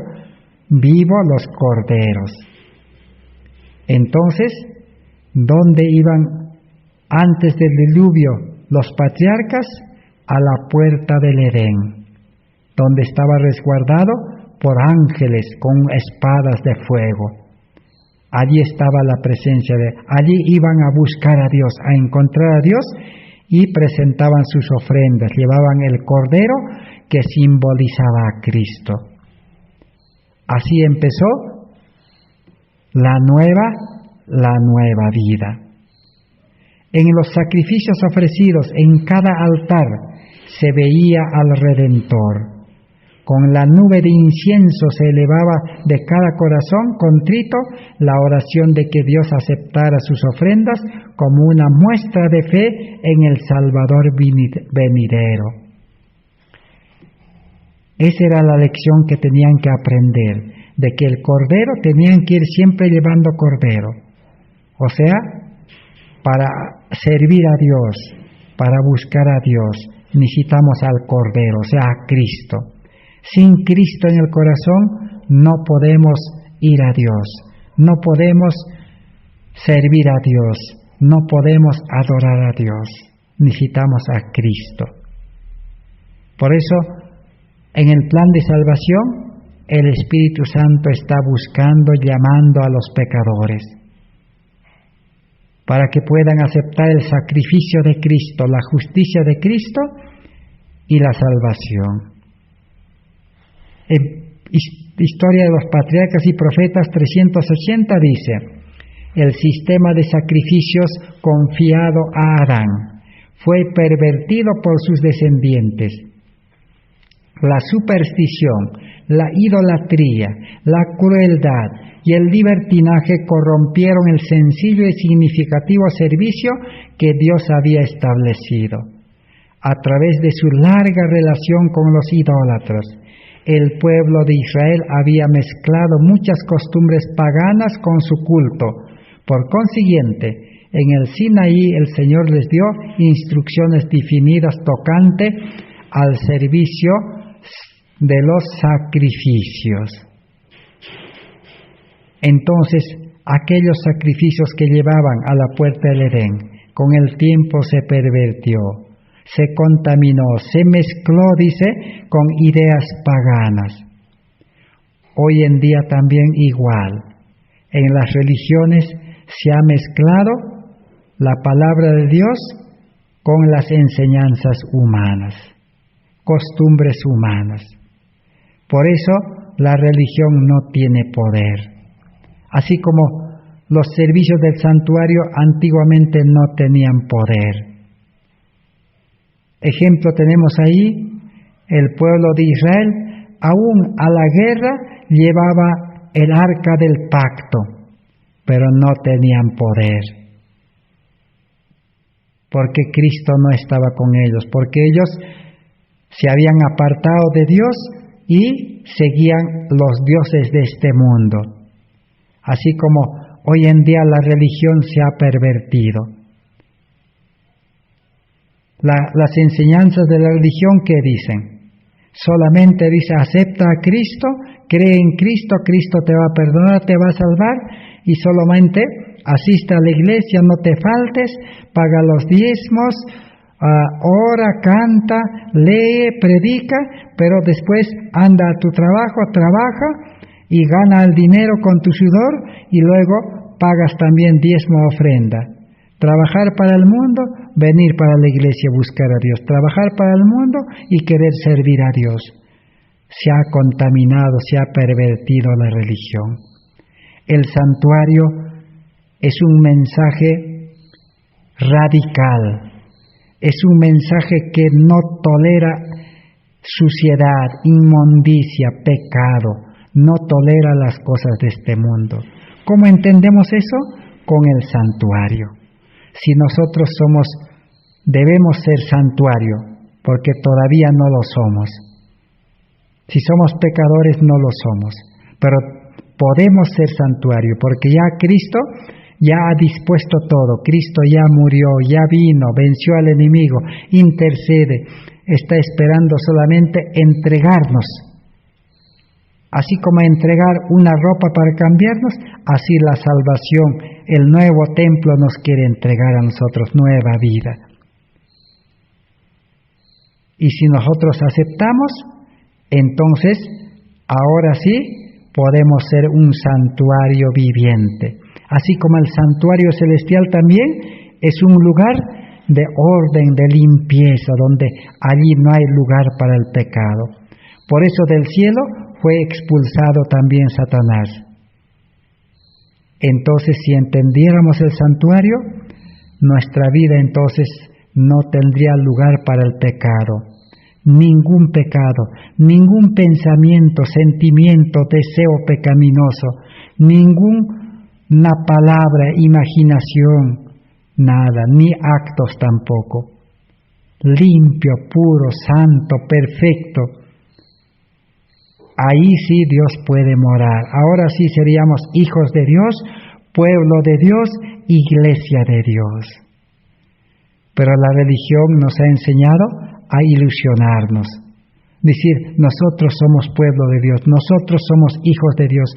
vivo los corderos. Entonces, ¿dónde iban antes del diluvio los patriarcas? A la puerta del Edén, donde estaba resguardado por ángeles con espadas de fuego. Allí estaba la presencia allí iban a buscar a Dios, a encontrar a Dios, y presentaban sus ofrendas, llevaban el cordero que simbolizaba a Cristo. Así empezó la nueva vida. En los sacrificios ofrecidos en cada altar se veía al Redentor. Con la nube de incienso se elevaba de cada corazón contrito la oración de que Dios aceptara sus ofrendas como una muestra de fe en el Salvador venidero. Esa era la lección que tenían que aprender, de que el cordero tenían que ir siempre llevando cordero. O sea, para servir a Dios, para buscar a Dios, necesitamos al cordero, o sea, a Cristo. Sin Cristo en el corazón no podemos ir a Dios, no podemos servir a Dios, no podemos adorar a Dios. Necesitamos a Cristo. Por eso, en el plan de salvación, el Espíritu Santo está buscando, llamando a los pecadores, para que puedan aceptar el sacrificio de Cristo, la justicia de Cristo y la salvación. En Historia de los Patriarcas y Profetas 380 dice: el sistema de sacrificios confiado a Adán fue pervertido por sus descendientes. La superstición, la idolatría, la crueldad y el libertinaje corrompieron el sencillo y significativo servicio que Dios había establecido. A través de su larga relación con los idólatras, el pueblo de Israel había mezclado muchas costumbres paganas con su culto. Por consiguiente, en el Sinaí el Señor les dio instrucciones definidas tocante al servicio de los sacrificios. Entonces, aquellos sacrificios que llevaban a la puerta del Edén, con el tiempo se pervirtió, se contaminó, se mezcló, dice, con ideas paganas. Hoy en día también igual. En las religiones se ha mezclado la palabra de Dios con las enseñanzas humanas, costumbres humanas. Por eso la religión no tiene poder. Así como los servicios del santuario antiguamente no tenían poder. Ejemplo tenemos ahí, el pueblo de Israel, aún a la guerra, llevaba el arca del pacto, pero no tenían poder. Porque Cristo no estaba con ellos, porque ellos se habían apartado de Dios y seguían los dioses de este mundo. Así como hoy en día la religión se ha pervertido. Las enseñanzas de la religión, ¿qué dicen? Solamente dice, acepta a Cristo, cree en Cristo, Cristo te va a perdonar, te va a salvar, y solamente asiste a la iglesia, no te faltes, paga los diezmos, ora, canta, lee, predica, pero después anda a tu trabajo, trabaja, y gana el dinero con tu sudor y luego pagas también diezmo ofrenda. Trabajar para el mundo, venir para la iglesia a buscar a Dios. Trabajar para el mundo y querer servir a Dios. Se ha contaminado, se ha pervertido la religión. El santuario es un mensaje radical, es un mensaje que no tolera suciedad, inmundicia, pecado, no tolera las cosas de este mundo. ¿Cómo entendemos eso? Con el santuario. Si nosotros debemos ser santuario, porque todavía no lo somos. Si somos pecadores no lo somos, pero podemos ser santuario, porque ya Cristo ya ha dispuesto todo. Cristo ya murió, ya vino, venció al enemigo, intercede, está esperando solamente entregarnos. Así como entregar una ropa para cambiarnos, así la salvación, el nuevo templo nos quiere entregar a nosotros nueva vida. Y si nosotros aceptamos, entonces, ahora sí, podemos ser un santuario viviente. Así como el santuario celestial también es un lugar de orden, de limpieza, donde allí no hay lugar para el pecado. Por eso del cielo fue expulsado también Satanás. Entonces, si entendiéramos el santuario, nuestra vida entonces no tendría lugar para el pecado. Ningún pecado, ningún pensamiento, sentimiento, deseo pecaminoso, ninguna palabra, imaginación, nada, ni actos tampoco. Limpio, puro, santo, perfecto. Ahí sí Dios puede morar. Ahora sí seríamos hijos de Dios, pueblo de Dios, iglesia de Dios. Pero la religión nos ha enseñado a ilusionarnos. Decir, nosotros somos pueblo de Dios, nosotros somos hijos de Dios.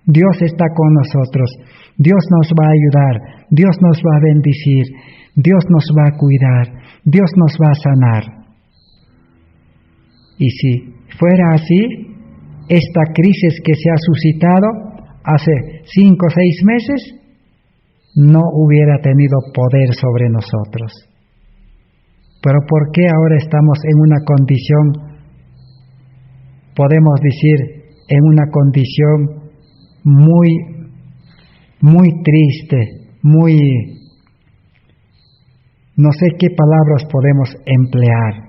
Dios está con nosotros, Dios nos va a ayudar, Dios nos va a bendecir, Dios nos va a cuidar, Dios nos va a sanar. Y si fuera así, esta crisis que se ha suscitado hace 5 o 6 meses no hubiera tenido poder sobre nosotros. Pero ¿por qué ahora estamos en una condición, podemos decir, en una condición muy triste, no sé qué palabras podemos emplear?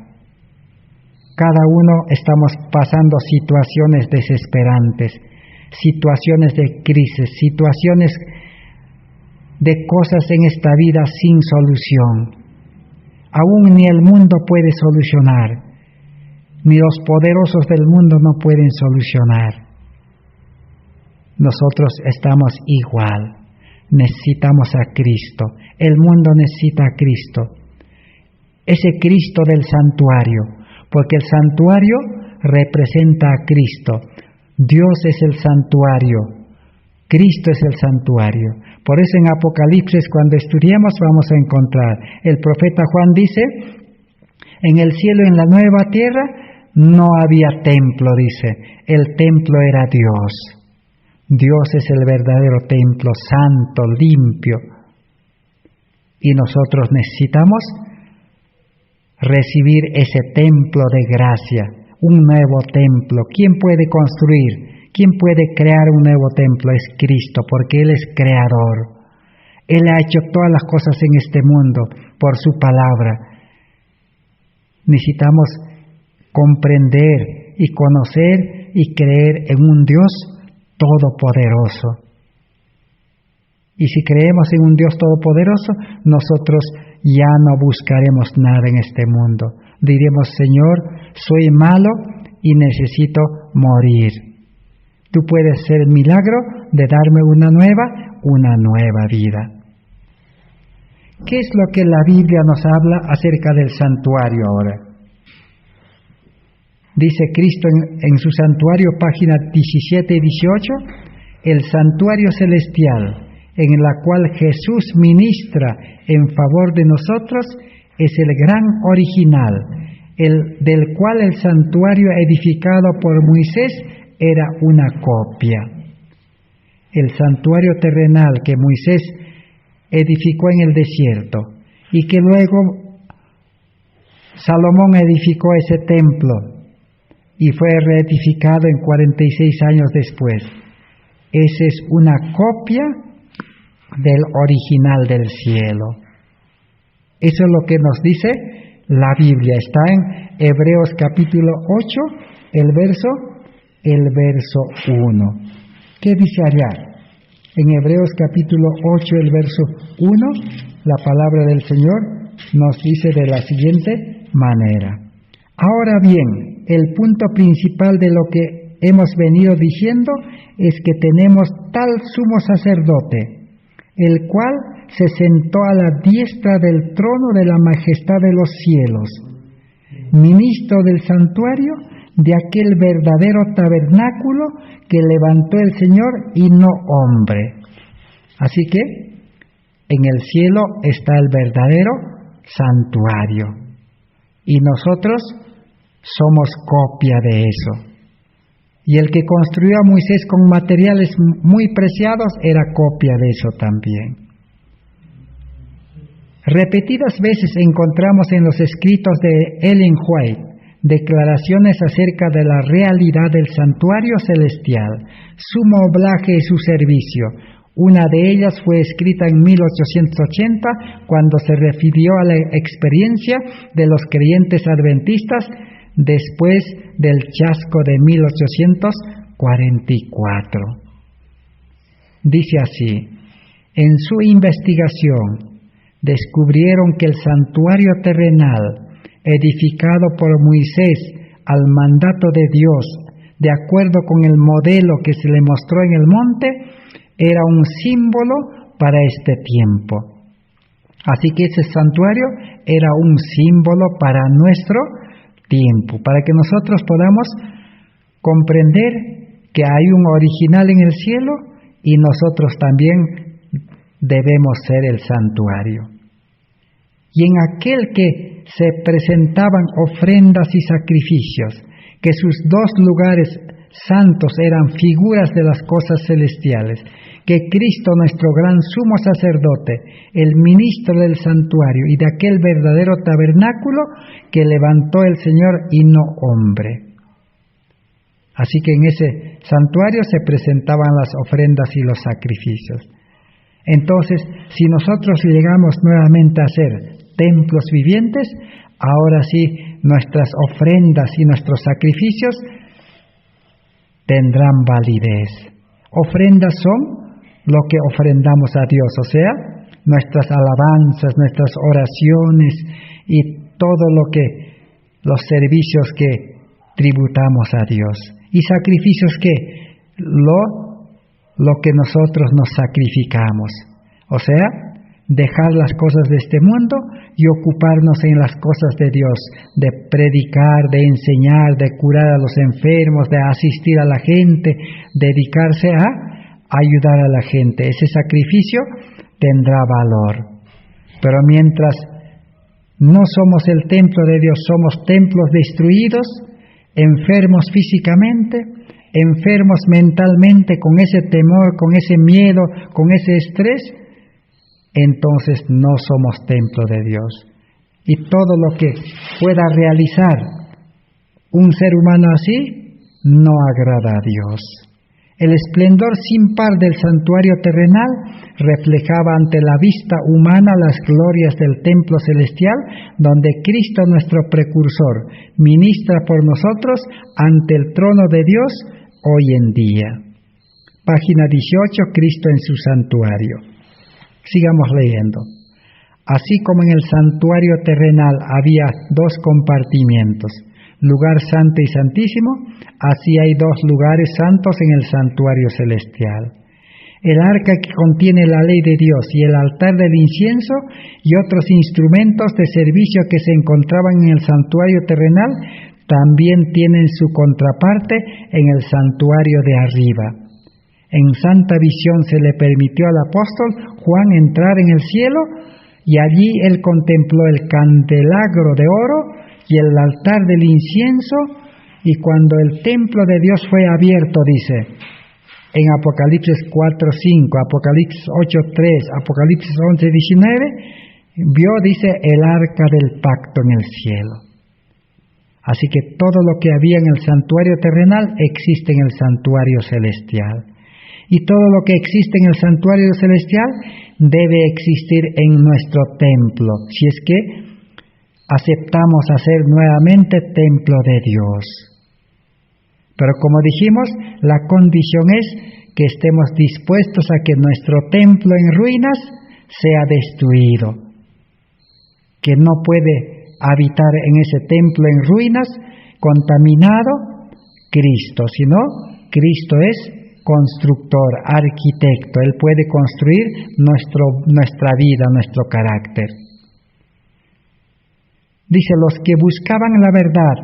Cada uno estamos pasando situaciones desesperantes, situaciones de crisis, situaciones de cosas en esta vida sin solución. Aún ni el mundo puede solucionar, ni los poderosos del mundo no pueden solucionar. Nosotros estamos igual, necesitamos a Cristo, el mundo necesita a Cristo, ese Cristo del santuario, porque el santuario representa a Cristo, Dios es el santuario, Cristo es el santuario. Por eso en Apocalipsis, cuando estudiemos, vamos a encontrar, el profeta Juan dice, en el cielo, en la nueva tierra, no había templo, dice, el templo era Dios. Dios es el verdadero templo, santo, limpio. Y nosotros necesitamos recibir ese templo de gracia, un nuevo templo. ¿Quién puede construir? ¿Quién puede crear un nuevo templo? Es Cristo, porque Él es creador. Él ha hecho todas las cosas en este mundo por su palabra. Necesitamos comprender y conocer y creer en un Dios todopoderoso. Y si creemos en un Dios todopoderoso, nosotros ya no buscaremos nada en este mundo. Diremos, Señor, soy malo y necesito morir. Tú puedes hacer el milagro de darme una nueva vida. ¿Qué es lo que la Biblia nos habla acerca del santuario ahora? Dice Cristo en su santuario, página 17 y 18, el santuario celestial en la cual Jesús ministra en favor de nosotros es el gran original, del cual el santuario edificado por Moisés era una copia. El santuario terrenal que Moisés edificó en el desierto y que luego Salomón edificó ese templo y fue reedificado en 46 años después. Esa es una copia del original del cielo. Eso es lo que nos dice la Biblia. Está en Hebreos capítulo 8, el verso 1. ¿Qué dice allá? En Hebreos capítulo 8, el verso 1, la palabra del Señor nos dice de la siguiente manera. Ahora bien, el punto principal de lo que hemos venido diciendo es que tenemos tal sumo sacerdote, el cual se sentó a la diestra del trono de la majestad de los cielos, ministro del santuario de aquel verdadero tabernáculo que levantó el Señor y no hombre. Así que en el cielo está el verdadero santuario y nosotros somos copia de eso. Y el que construyó a Moisés con materiales muy preciados era copia de eso también. Repetidas veces encontramos en los escritos de Ellen White declaraciones acerca de la realidad del santuario celestial, su moblaje y su servicio. Una de ellas fue escrita en 1880 cuando se refirió a la experiencia de los creyentes adventistas después del chasco de 1844. Dice así: en su investigación descubrieron que el santuario terrenal edificado por Moisés al mandato de Dios, de acuerdo con el modelo que se le mostró en el monte, era un símbolo para este tiempo. Así que ese santuario era un símbolo para nuestro tiempo, para que nosotros podamos comprender que hay un original en el cielo y nosotros también debemos ser el santuario. Y en aquel que se presentaban ofrendas y sacrificios, que sus dos lugares santos eran figuras de las cosas celestiales, que Cristo, nuestro gran sumo sacerdote, el ministro del santuario y de aquel verdadero tabernáculo que levantó el Señor y no hombre. Así que en ese santuario se presentaban las ofrendas y los sacrificios. Entonces, si nosotros llegamos nuevamente a ser templos vivientes, ahora sí nuestras ofrendas y nuestros sacrificios tendrán validez. Ofrendas son lo que ofrendamos a Dios, o sea, nuestras alabanzas, nuestras oraciones y todo los servicios que tributamos a Dios. Y sacrificios que lo que nosotros nos sacrificamos, o sea, dejar las cosas de este mundo y ocuparnos en las cosas de Dios, de predicar, de enseñar, de curar a los enfermos, de asistir a la gente, dedicarse a ayudar a la gente. Ese sacrificio tendrá valor. Pero mientras no somos el templo de Dios, somos templos destruidos, enfermos físicamente, enfermos mentalmente, con ese temor, con ese miedo, con ese estrés, entonces no somos templo de Dios. Y todo lo que pueda realizar un ser humano así, no agrada a Dios. El esplendor sin par del santuario terrenal reflejaba ante la vista humana las glorias del templo celestial, donde Cristo, nuestro precursor, ministra por nosotros ante el trono de Dios hoy en día. Página 18, Cristo en su santuario. Sigamos leyendo. Así como en el santuario terrenal había dos compartimientos, lugar santo y santísimo, así hay dos lugares santos en el santuario celestial. El arca que contiene la ley de Dios y el altar del incienso y otros instrumentos de servicio que se encontraban en el santuario terrenal también tienen su contraparte en el santuario de arriba. En santa visión se le permitió al apóstol Juan entrar en el cielo y allí él contempló el candelabro de oro y el altar del incienso Y cuando el templo de Dios fue abierto, dice, en Apocalipsis 4:5, Apocalipsis 8:3, Apocalipsis 11:19, vio, dice, el arca del pacto en el cielo. Así que todo lo que había en el santuario terrenal existe en el santuario celestial. Y todo lo que existe en el santuario celestial debe existir en nuestro templo, si es que aceptamos hacer nuevamente templo de Dios. Pero como dijimos, la condición es que estemos dispuestos a que nuestro templo en ruinas sea destruido, que no puede habitar en ese templo en ruinas contaminado Cristo, sino Cristo es constructor, arquitecto. Él puede construir nuestra vida, nuestro carácter. Dice, los que buscaban la verdad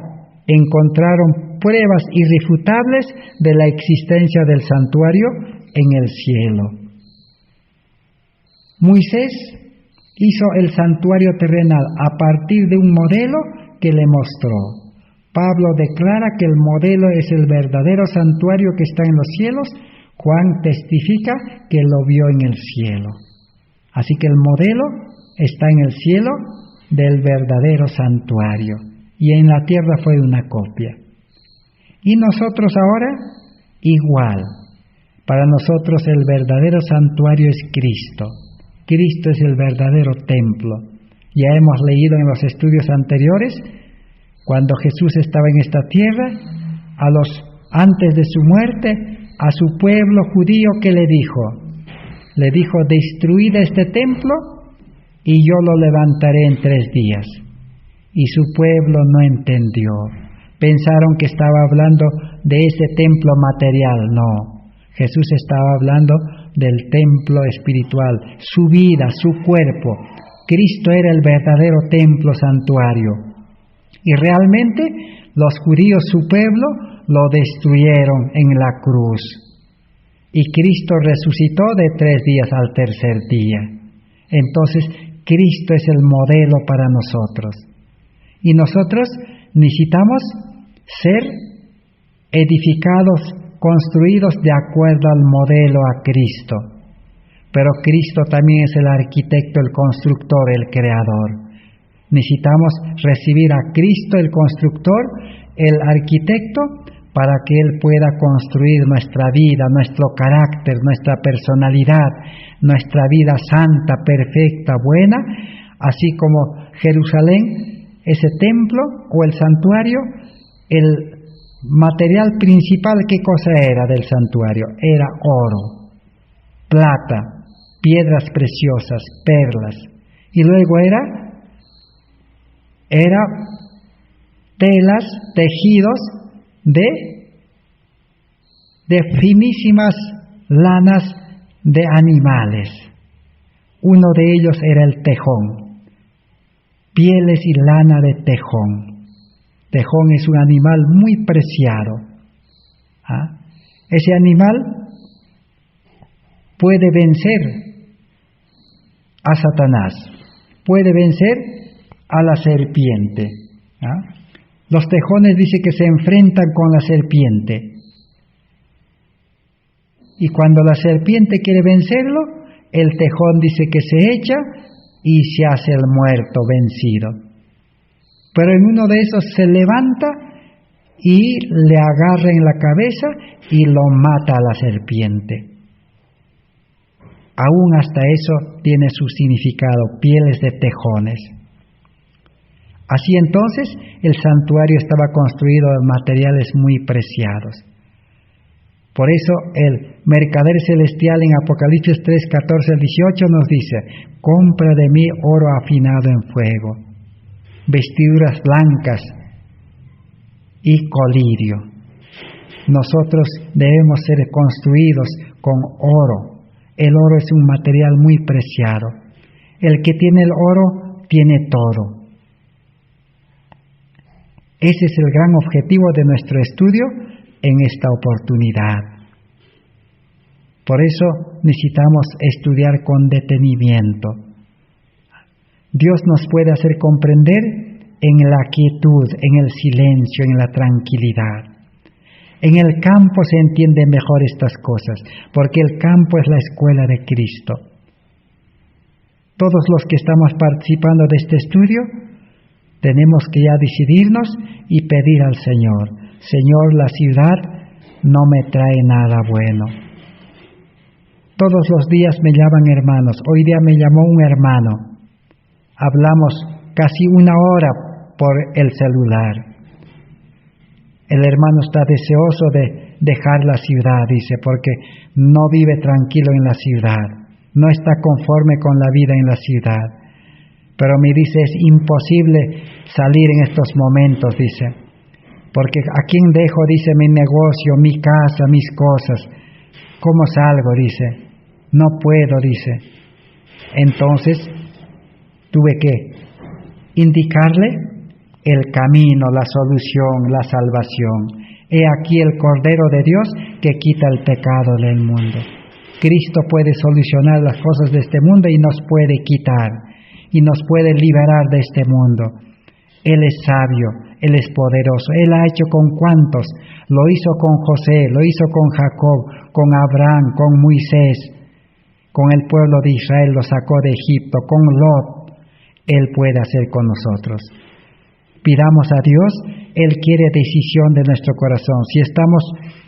encontraron pruebas irrefutables de la existencia del santuario en el cielo. Moisés hizo el santuario terrenal a partir de un modelo que le mostró. Pablo declara que el modelo es el verdadero santuario que está en los cielos. Juan testifica que lo vio en el cielo. Así que el modelo está en el cielo del verdadero santuario, y en la tierra fue una copia. Y nosotros ahora, igual. Para nosotros el verdadero santuario es Cristo. Cristo es el verdadero templo. Ya hemos leído en los estudios anteriores, cuando Jesús estaba en esta tierra, antes de su muerte, a su pueblo judío, ¿qué le dijo? Le dijo, destruid este templo y yo lo levantaré en 3 días. Y su pueblo no entendió. Pensaron que estaba hablando de ese templo material. No, Jesús estaba hablando del templo espiritual, su vida, su cuerpo. Cristo era el verdadero templo santuario. Y realmente los judíos, su pueblo, lo destruyeron en la cruz. Y Cristo resucitó de 3 días al tercer día. Entonces, Cristo es el modelo para nosotros. Y nosotros necesitamos ser edificados, construidos de acuerdo al modelo a Cristo. Pero Cristo también es el arquitecto, el constructor, el creador. Necesitamos recibir a Cristo, el constructor, el arquitecto, para que Él pueda construir nuestra vida, nuestro carácter, nuestra personalidad, nuestra vida santa, perfecta, buena, así como Jerusalén, ese templo o el santuario, el material principal, ¿qué cosa era del santuario? Era oro, plata, piedras preciosas, perlas, y luego era telas, tejidos de finísimas lanas de animales. Uno de ellos era el tejón, pieles y lana de tejón. Tejón es un animal muy preciado. Ese animal puede vencer a Satanás, puede vencer a la serpiente. Los tejones dice que se enfrentan con la serpiente. Y cuando la serpiente quiere vencerlo, el tejón dice que se echa y se hace el muerto, vencido. Pero en uno de esos se levanta y le agarra en la cabeza y lo mata a la serpiente. Aún hasta eso tiene su significado, pieles de tejones. Así entonces, el santuario estaba construido de materiales muy preciados. Por eso el mercader celestial en Apocalipsis 3, 14 al 18 nos dice, compra de mí oro afinado en fuego, vestiduras blancas y colirio. Nosotros debemos ser construidos con oro. El oro es un material muy preciado. El que tiene el oro tiene todo. Ese es el gran objetivo de nuestro estudio en esta oportunidad. Por eso necesitamos estudiar con detenimiento. Dios nos puede hacer comprender en la quietud, en el silencio, en la tranquilidad. En el campo se entienden mejor estas cosas, porque el campo es la escuela de Cristo. Todos los que estamos participando de este estudio, tenemos que ya decidirnos y pedir al Señor: Señor, la ciudad no me trae nada bueno. Todos los días me llaman hermanos. Hoy día me llamó un hermano. Hablamos casi 1 hora por el celular. El hermano está deseoso de dejar la ciudad, dice, porque no vive tranquilo en la ciudad, no está conforme con la vida en la ciudad. Pero me dice, es imposible salir en estos momentos, dice, porque ¿a quién dejo? Dice, mi negocio, mi casa, mis cosas. ¿Cómo salgo? Dice, no puedo, dice. Entonces, tuve que indicarle el camino, la solución, la salvación. He aquí el Cordero de Dios que quita el pecado del mundo. Cristo puede solucionar las cosas de este mundo y nos puede quitar, y nos puede liberar de este mundo. Él es sabio, Él es poderoso. Él ha hecho con cuantos. Lo hizo con José, lo hizo con Jacob, con Abraham, con Moisés, con el pueblo de Israel, lo sacó de Egipto, con Lot. Él puede hacer con nosotros. Pidamos a Dios, Él quiere decisión de nuestro corazón. Si estamos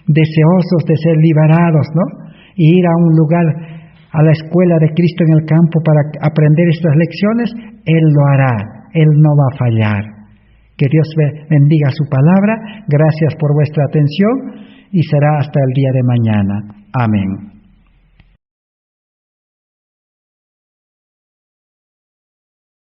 deseosos de ser liberados, ¿no? Y ir a un lugar, a la escuela de Cristo en el campo para aprender estas lecciones, Él lo hará, Él no va a fallar. Que Dios bendiga su palabra. Gracias por vuestra atención y será hasta el día de mañana. Amén.